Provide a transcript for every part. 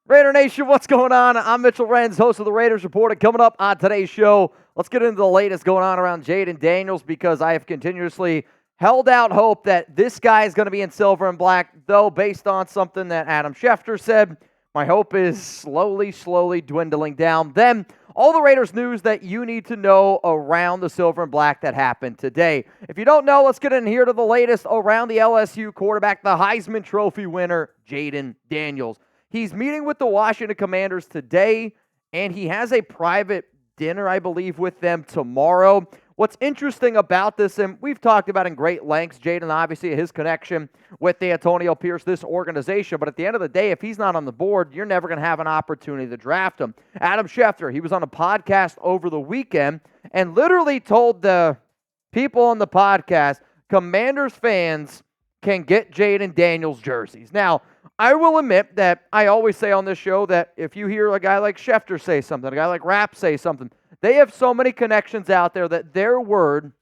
Raider Nation, what's going on? I'm Mitchell Renz, host of the Raiders Report. And coming up on today's show, let's get into the latest going on around Jayden Daniels because I have continuously held out hope that this guy is going to be in silver and black, though based on something that Adam Schefter said, my hope is slowly dwindling down. Then, all the Raiders news that you need to know around the silver and black that happened today. If you don't know, let's get in here to the latest around the LSU quarterback, the Heisman Trophy winner, Jayden Daniels. He's meeting with the Washington Commanders today, and he has a private dinner, I believe, with them tomorrow. What's interesting about this, and we've talked about in great lengths, Jayden, obviously, his connection with Antonio Pierce, this organization, but at the end of the day, if he's not on the board, you're never going to have an opportunity to draft him. Adam Schefter, he was on a podcast over the weekend and literally told the people on the podcast, Commanders fans can get Jayden Daniels jerseys. Now, I will admit that I always say on this show that if you hear a guy like Schefter say something, a guy like Rapp say something, they have so many connections out there that their word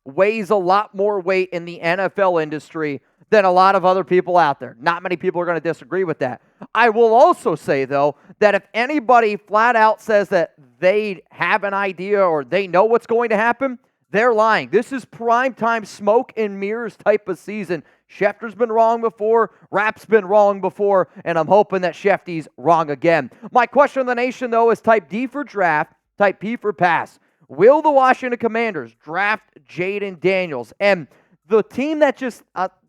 weighs a lot more weight in the NFL industry than a lot of other people out there. Not many people are going to disagree with that. I will also say, though, that if anybody flat out says that they have an idea or they know what's going to happen, they're lying. This is primetime smoke and mirrors type of season. Schefter's been wrong before, Rapp's been wrong before, and I'm hoping that Shefty's wrong again. My question of the nation, though, is type D for draft, type P for pass. Will the Washington Commanders draft Jayden Daniels? And the team that just,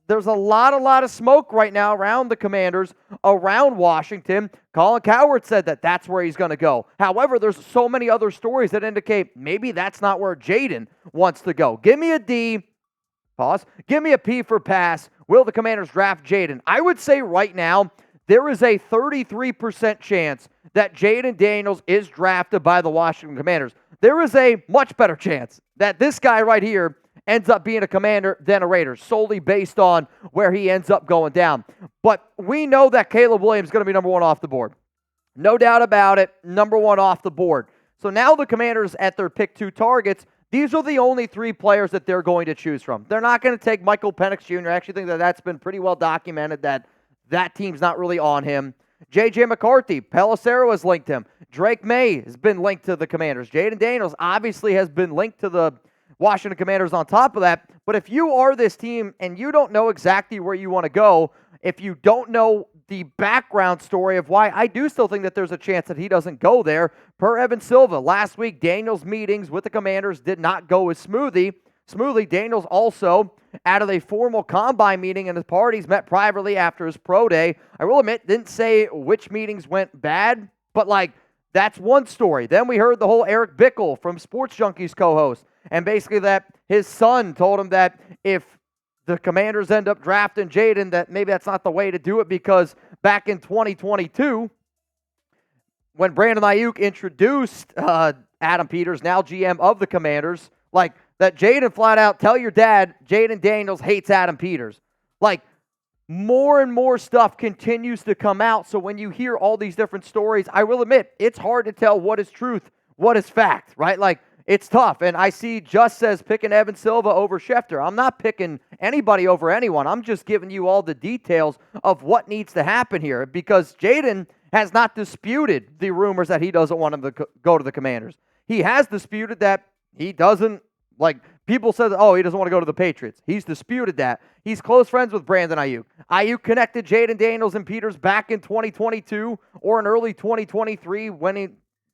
there's a lot of smoke right now around the Commanders, around Washington. Colin Cowherd said that that's where he's going to go. However, there's so many other stories that indicate maybe that's not where Jayden wants to go. Give me a D. Pause. Give me a P for pass. Will the Commanders draft Jayden? I would say right now, there is a 33% chance that Jayden Daniels is drafted by the Washington Commanders. There is a much better chance that this guy right here ends up being a Commander than a Raider, solely based on where he ends up going down. But we know that Caleb Williams is going to be number one off the board. No doubt about it, number one off the board. So now the Commanders at their pick 2 targets, these are the only 3 players that they're going to choose from. They're not going to take Michael Penix Jr. I actually think that that's been pretty well documented that team's not really on him. J.J. McCarthy, Pelissero has linked him. Drake May has been linked to the Commanders. Jayden Daniels obviously has been linked to the Washington Commanders on top of that. But if you are this team and you don't know exactly where you want to go, if you don't know the background story of why, I do still think that there's a chance that he doesn't go there. Per Evan Silva, last week, Daniels' meetings with the Commanders did not go as smoothly. Daniels also out of a formal combine meeting and his parties met privately after his pro day. I will admit, didn't say which meetings went bad, but that's one story. Then we heard the whole Eric Bickel from Sports Junkies co-host, and basically that his son told him that if the Commanders end up drafting Jayden, that maybe that's not the way to do it because back in 2022, when Brandon Ayuk introduced Adam Peters, now GM of the Commanders, that Jayden flat out tell your dad Jayden Daniels hates Adam Peters. More and more stuff continues to come out. So when you hear all these different stories, I will admit, it's hard to tell what is truth, what is fact, right? It's tough. And I see Just says picking Evan Silva over Schefter. I'm not picking anybody over anyone. I'm just giving you all the details of what needs to happen here because Jayden has not disputed the rumors that he doesn't want him to go to the Commanders. He has disputed that he doesn't. People said, he doesn't want to go to the Patriots. He's disputed that. He's close friends with Brandon Ayuk. Ayuk connected Jayden Daniels and Peters back in 2022 or in early 2023 when he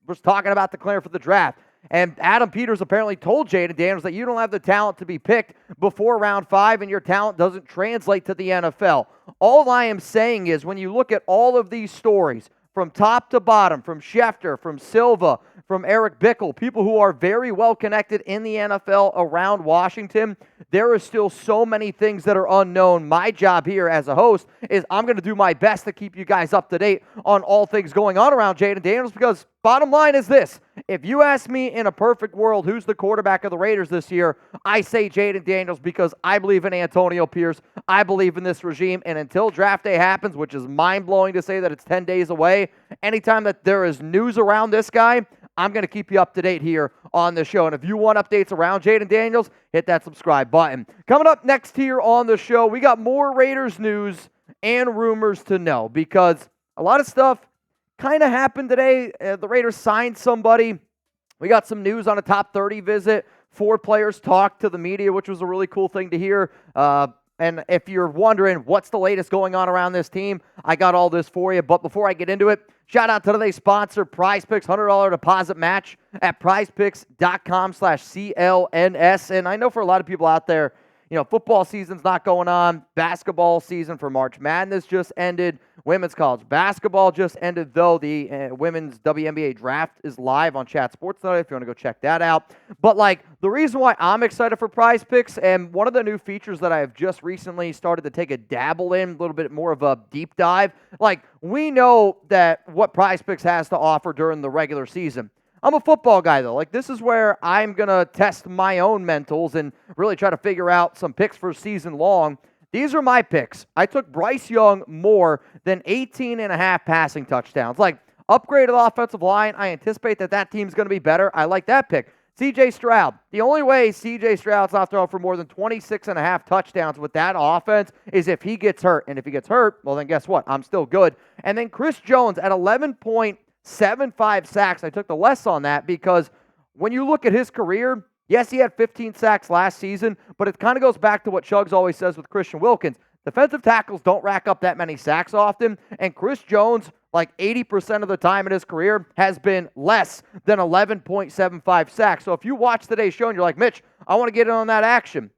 was talking about declaring for the draft. And Adam Peters apparently told Jayden Daniels that you don't have the talent to be picked before round 5 and your talent doesn't translate to the NFL. All I am saying is when you look at all of these stories, from top to bottom, from Schefter, from Silva, from Eric Bickel, people who are very well connected in the NFL around Washington, there are still so many things that are unknown. My job here as a host is I'm going to do my best to keep you guys up to date on all things going on around Jayden Daniels because bottom line is this. If you ask me in a perfect world who's the quarterback of the Raiders this year, I say Jayden Daniels because I believe in Antonio Pierce. I believe in this regime. And until draft day happens, which is mind-blowing to say that it's 10 days away, anytime that there is news around this guy, I'm going to keep you up to date here on the show. And if you want updates around Jayden Daniels, hit that subscribe button. Coming up next here on the show, we got more Raiders news and rumors to know because a lot of stuff kind of happened today. The Raiders signed somebody. We got some news on a top 30 visit. 4 players talked to the media, which was a really cool thing to hear. And if you're wondering what's the latest going on around this team, I got all this for you. But before I get into it, shout out to today's sponsor, PrizePicks, $100 deposit match at prizepicks.com/CLNS. And I know for a lot of people out there, football season's not going on. Basketball season for March Madness just ended. Women's college basketball just ended, though. The women's WNBA draft is live on Chat Sports Night if you want to go check that out. But, the reason why I'm excited for Prize Picks, and one of the new features that I have just recently started to take a dabble in, a little bit more of a deep dive, we know that what Prize Picks has to offer during the regular season. I'm a football guy, though. This is where I'm going to test my own mentals and really try to figure out some picks for season long. These are my picks. I took Bryce Young more than 18.5 passing touchdowns. Upgraded offensive line. I anticipate that team's going to be better. I like that pick. C.J. Stroud. The only way C.J. Stroud's not throwing for more than 26.5 touchdowns with that offense is if he gets hurt. And if he gets hurt, well, then guess what? I'm still good. And then Chris Jones at 11.75 sacks. I took the less on that because when you look at his career, yes, he had 15 sacks last season, but it kind of goes back to what Chugs always says with Christian Wilkins. Defensive tackles don't rack up that many sacks often, and Chris Jones, 80% of the time in his career, has been less than 11.75 sacks. So if you watch today's show and you're like, Mitch, I want to get in on that action,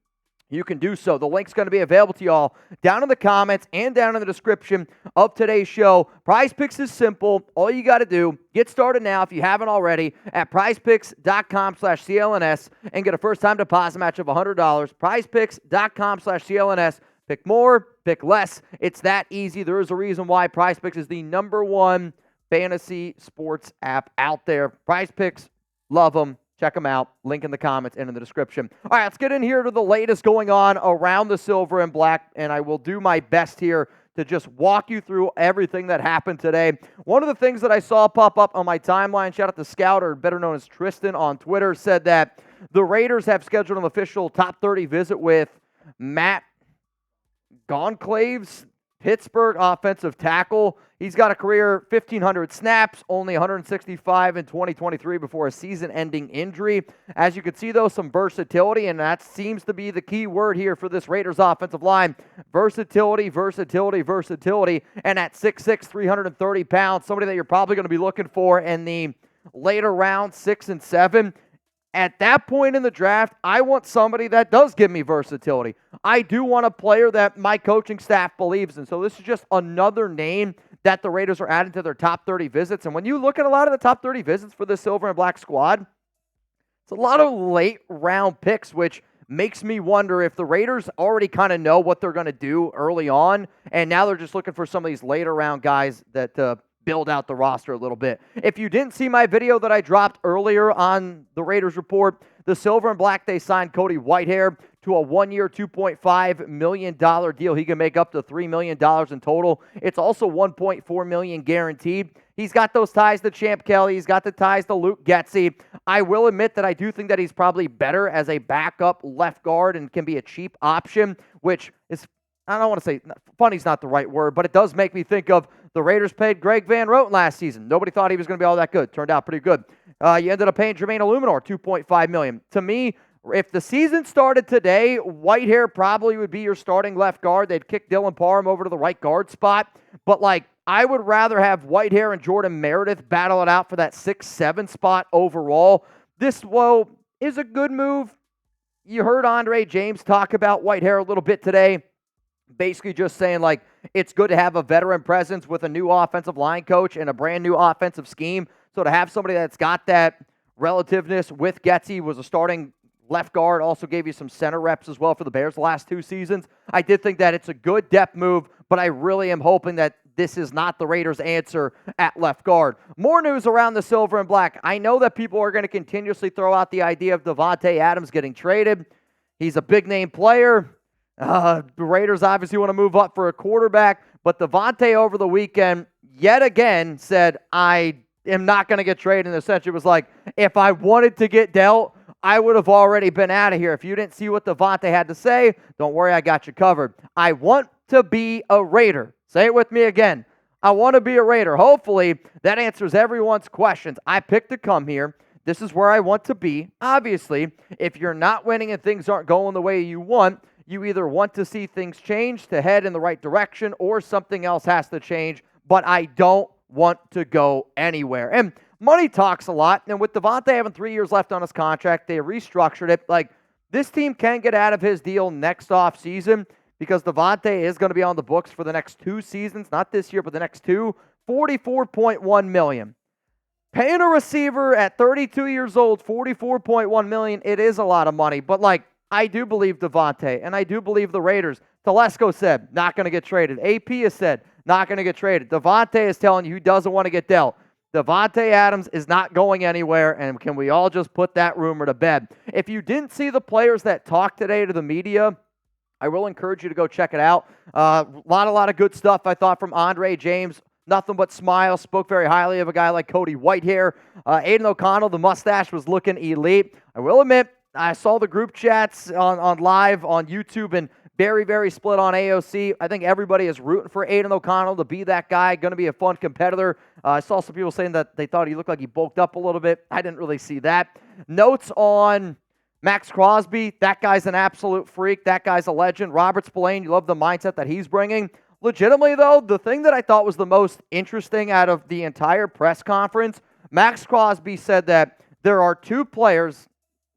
you can do so. The link's going to be available to y'all down in the comments and down in the description of today's show. Prize Picks is simple. All you got to do, get started now if you haven't already at prizepicks.com/CLNS and get a first-time deposit match of $100. Prizepicks.com/CLNS. Pick more, pick less. It's that easy. There is a reason why Prize Picks is the #1 fantasy sports app out there. Prize Picks, love them. Check them out. Link in the comments and in the description. All right, let's get in here to the latest going on around the silver and black, and I will do my best here to just walk you through everything that happened today. One of the things that I saw pop up on my timeline, shout out to Scout, or better known as Tristan on Twitter, said that the Raiders have scheduled an official top 30 visit with Matt Goncalves, Pittsburgh offensive tackle. He's got a career 1,500 snaps, only 165 in 2023 before a season-ending injury. As you can see, though, some versatility, and that seems to be the key word here for this Raiders offensive line. Versatility, versatility, versatility. And at 6'6", 330 pounds, somebody that you're probably going to be looking for in the later rounds, 6 and 7. At that point in the draft, I want somebody that does give me versatility. I do want a player that my coaching staff believes in. So this is just another name that the Raiders are adding to their top 30 visits. And when you look at a lot of the top 30 visits for the silver and black squad, it's a lot of late round picks, which makes me wonder if the Raiders already kind of know what they're going to do early on, and now they're just looking for some of these later round guys that build out the roster a little bit. If you didn't see my video that I dropped earlier on the Raiders Report, the silver and black, they signed Cody Whitehair to a 1-year, $2.5 million deal. He can make up to $3 million in total. It's also $1.4 million guaranteed. He's got those ties to Champ Kelly. He's got the ties to Luke Getsy. I will admit that I do think that he's probably better as a backup left guard and can be a cheap option, which is, I don't want to say, funny's not the right word, but it does make me think of the Raiders paid Greg Van Roten last season. Nobody thought he was going to be all that good. Turned out pretty good. You ended up paying Jermaine Illuminor $2.5 million. To me, if the season started today, Whitehair probably would be your starting left guard. They'd kick Dylan Parham over to the right guard spot. But, I would rather have Whitehair and Jordan Meredith battle it out for that 6-7 spot overall. This, is a good move. You heard Andre James talk about Whitehair a little bit today. Basically just saying, it's good to have a veteran presence with a new offensive line coach and a brand new offensive scheme. So to have somebody that's got that relativeness with Getsy, was a starting left guard, also gave you some center reps as well for the Bears the last 2 seasons. I did think that it's a good depth move, but I really am hoping that this is not the Raiders' answer at left guard. More news around the silver and black. I know that people are going to continuously throw out the idea of Davante Adams getting traded. He's a big-name player. The Raiders obviously want to move up for a quarterback, but Davante over the weekend yet again said, I am not going to get traded. And essentially was like, if I wanted to get dealt, I would have already been out of here. If you didn't see what Davante had to say, don't worry, I got you covered. I want to be a Raider. Say it with me again. I want to be a Raider. Hopefully, that answers everyone's questions. I picked to come here. This is where I want to be. Obviously, if you're not winning and things aren't going the way you want, you either want to see things change to head in the right direction or something else has to change, but I don't want to go anywhere. And money talks a lot, and with Davante having 3 years left on his contract, they restructured it. Like, this team can get out of his deal next offseason because Davante is going to be on the books for the next 2 seasons, not this year, but the next 2, $44.1 million. Paying a receiver at 32 years old, $44.1 million, it is a lot of money, but like, I do believe Davante, and I do believe the Raiders. Telesco said, not going to get traded. AP has said, not going to get traded. Davante is telling you he doesn't want to get dealt. Davante Adams is not going anywhere, and can we all just put that rumor to bed? If you didn't see the players that talked today to the media, I will encourage you to go check it out. A lot of good stuff, I thought, from Andre James. Nothing but smiles. Spoke very highly of a guy like Cody Whitehair. Aiden O'Connell, the mustache was looking elite. I will admit, I saw the group chats on live on YouTube and very, very split on AOC. I think everybody is rooting for Aiden O'Connell to be that guy, going to be a fun competitor. I saw some people saying that they thought he looked like he bulked up a little bit. I didn't really see that. Notes on Max Crosby. That guy's an absolute freak. That guy's a legend. Robert Spillane, you love the mindset that he's bringing. Legitimately, though, the thing that I thought was the most interesting out of the entire press conference, Max Crosby said that there are 2 players.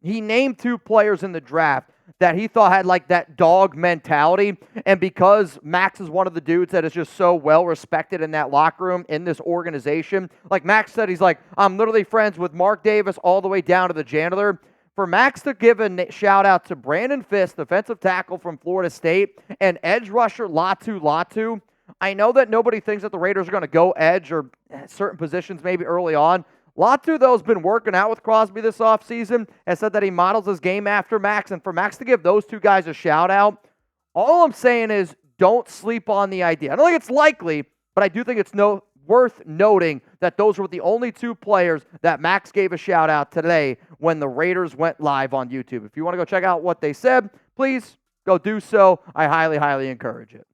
He named 2 players in the draft that he thought had like that dog mentality. And because Max is one of the dudes that is just so well respected in that locker room, in this organization, like Max said, he's like, I'm literally friends with Mark Davis all the way down to the janitor. For Max to give a shout out to Brandon Fisk, defensive tackle from Florida State, and edge rusher Latu. I know that nobody thinks that the Raiders are going to go edge or certain positions maybe early on. Latu, though, has been working out with Crosby this offseason, has said that he models his game after Max, and for Max to give those 2 guys a shout-out, all I'm saying is don't sleep on the idea. I don't think it's likely, but I do think it's worth noting that those were the only 2 players that Max gave a shout-out today when the Raiders went live on YouTube. If you want to go check out what they said, please go do so. I highly, highly encourage it.